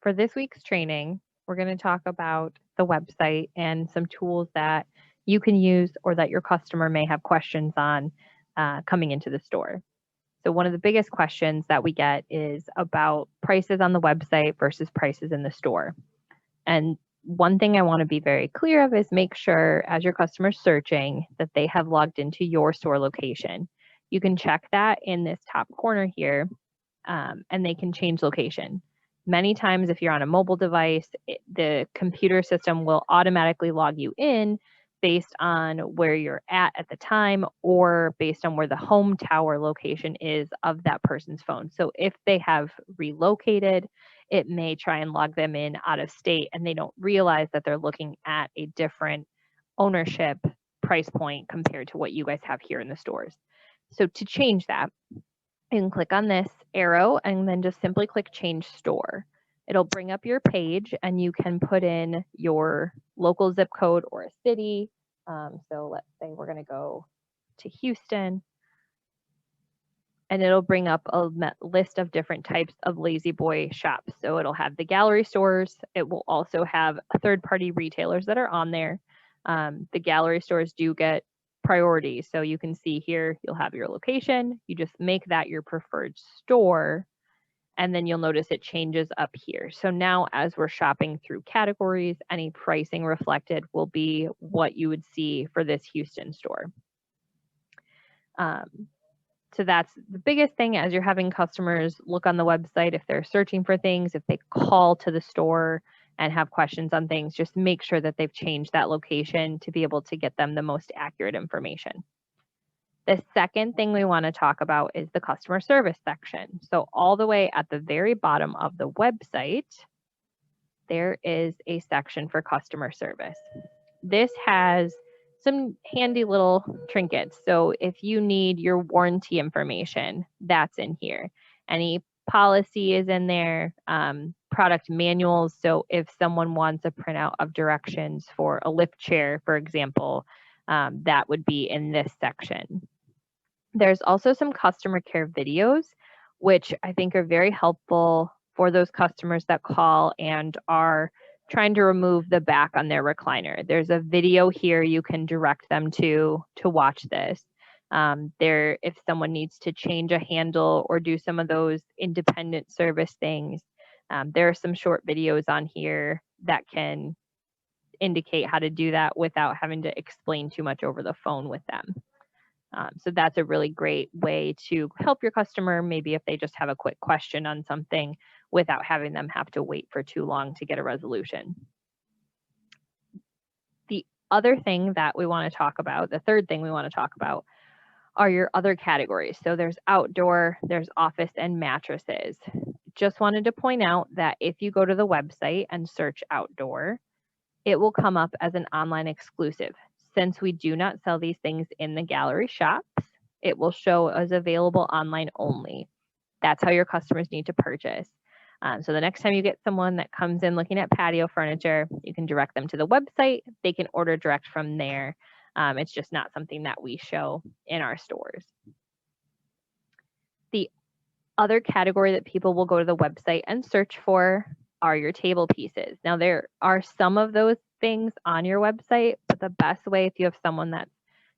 For this week's training, we're going to talk about the website and some tools that you can use or that your customer may have questions on coming into the store. So, one of the biggest questions that we get is about prices on the website versus prices in the store. And one thing I want to be very clear of is make sure as your customer's searching that they have logged into your store location. You can check that in this top corner here, and they can change location. Many times, if you're on a mobile device, the computer system will automatically log you in based on where you're at the time or based on where the home tower location is of that person's phone. So if they have relocated, it may try and log them in out of state and they don't realize that they're looking at a different ownership price point compared to what you guys have here in the stores. So to change that, you can click on this arrow and then just simply click change store. It'll bring up your page and you can put in your local zip code or a city. So let's say we're going to go to Houston, and it'll bring up a list of different types of La-Z-Boy shops. So it'll have the gallery stores. It will also have third-party retailers that are on there. The gallery stores do get priority. So you can see here, you'll have your location. You just make that your preferred store, and then you'll notice it changes up here. So now as we're shopping through categories, any pricing reflected will be what you would see for this Houston store. So that's the biggest thing as you're having customers look on the website. If they're searching for things, if they call to the store and have questions on things, just make sure that they've changed that location to be able to get them the most accurate information. The second thing we want to talk about is the customer service section. So all the way at the very bottom of the website, there is a section for customer service. This has some handy little trinkets. So if you need your warranty information, that's in here. Any policy is in there, product manuals. So if someone wants a printout of directions for a lift chair, for example, that would be in this section. There's also some customer care videos, which I think are very helpful for those customers that call and are trying to remove the back on their recliner. There's a video here you can direct them to watch this. If someone needs to change a handle or do some of those independent service things, there are some short videos on here that can indicate how to do that without having to explain too much over the phone with them. So that's a really great way to help your customer, maybe if they just have a quick question on something without having them have to wait for too long to get a resolution. The other thing that we want to talk about, the third thing we want to talk about, are your other categories. So there's outdoor, there's office, and mattresses. Just wanted to point out that if you go to the website and search outdoor, it will come up as an online exclusive. Since we do not sell these things in the gallery shops, it will show as available online only. That's how your customers need to purchase. So the next time you get someone that comes in looking at patio furniture, you can direct them to the website. They can order direct from there. It's just not something that we show in our stores. The other category that people will go to the website and search for are your table pieces. Now, there are some of those things on your website, but the best way if you have someone that's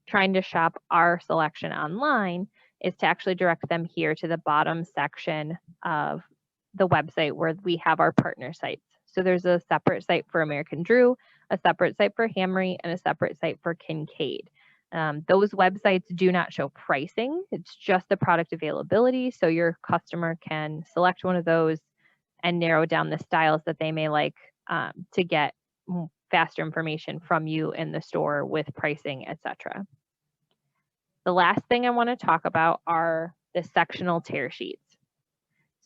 trying to shop our selection online is to actually direct them here to the bottom section of the website where we have our partner sites. So there's a separate site for American Drew, a separate site for Hamry, and a separate site for Kincaid. Those websites do not show pricing. It's just the product availability. So your customer can select one of those and narrow down the styles that they may like to get faster information from you in the store with pricing, etc. The last thing I want to talk about are the sectional tear sheets.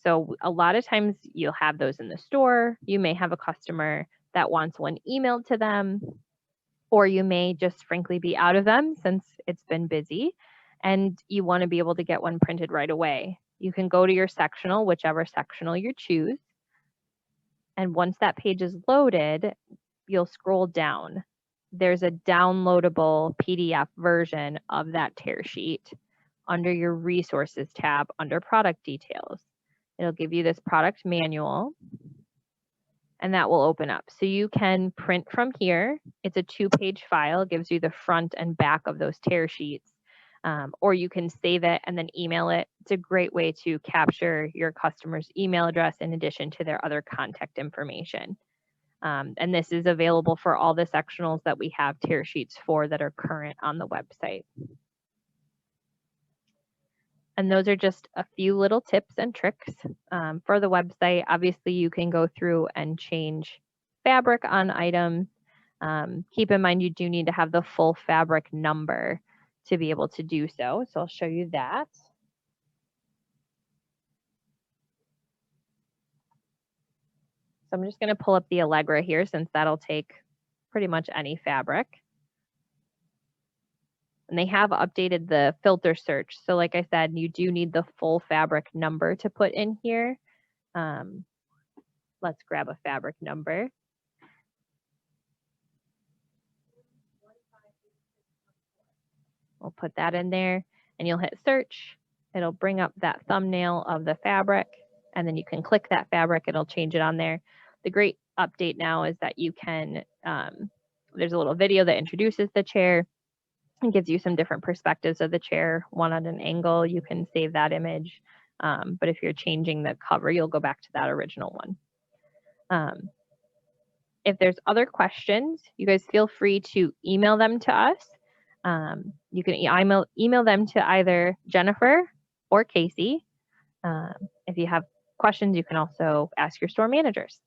So a lot of times you'll have those in the store. You may have a customer that wants one emailed to them, or you may just frankly be out of them since it's been busy and you want to be able to get one printed right away. You can go to your sectional, whichever sectional you choose. And once that page is loaded, you'll scroll down. There's a downloadable PDF version of that tear sheet under your resources tab under product details. It'll give you this product manual. and that will open up. So you can print from here. It's a 2-page file. It gives you the front and back of those tear sheets. Or you can save it and then email it. It's a great way to capture your customer's email address in addition to their other contact information. And this is available for all the sectionals that we have tear sheets for that are current on the website. And those are just a few little tips and tricks for the website. Obviously, you can go through and change fabric on items. Keep in mind, you do need to have the full fabric number to be able to do so. So I'll show you that. So I'm just going to pull up the Allegra here since that'll take pretty much any fabric. And they have updated the filter search. So like I said, you do need the full fabric number to put in here. Let's grab a fabric number. We'll put that in there and you'll hit search. It'll bring up that thumbnail of the fabric and then you can click that fabric. It'll change it on there. The great update now is that you can, there's a little video that introduces the chair and gives you some different perspectives of the chair, one at an angle. You can save that image. But if you're changing the cover, you'll go back to that original one. If there's other questions, you guys feel free to email them to us. You can email them to either Jennifer or Casey. If you have questions, you can also ask your store managers.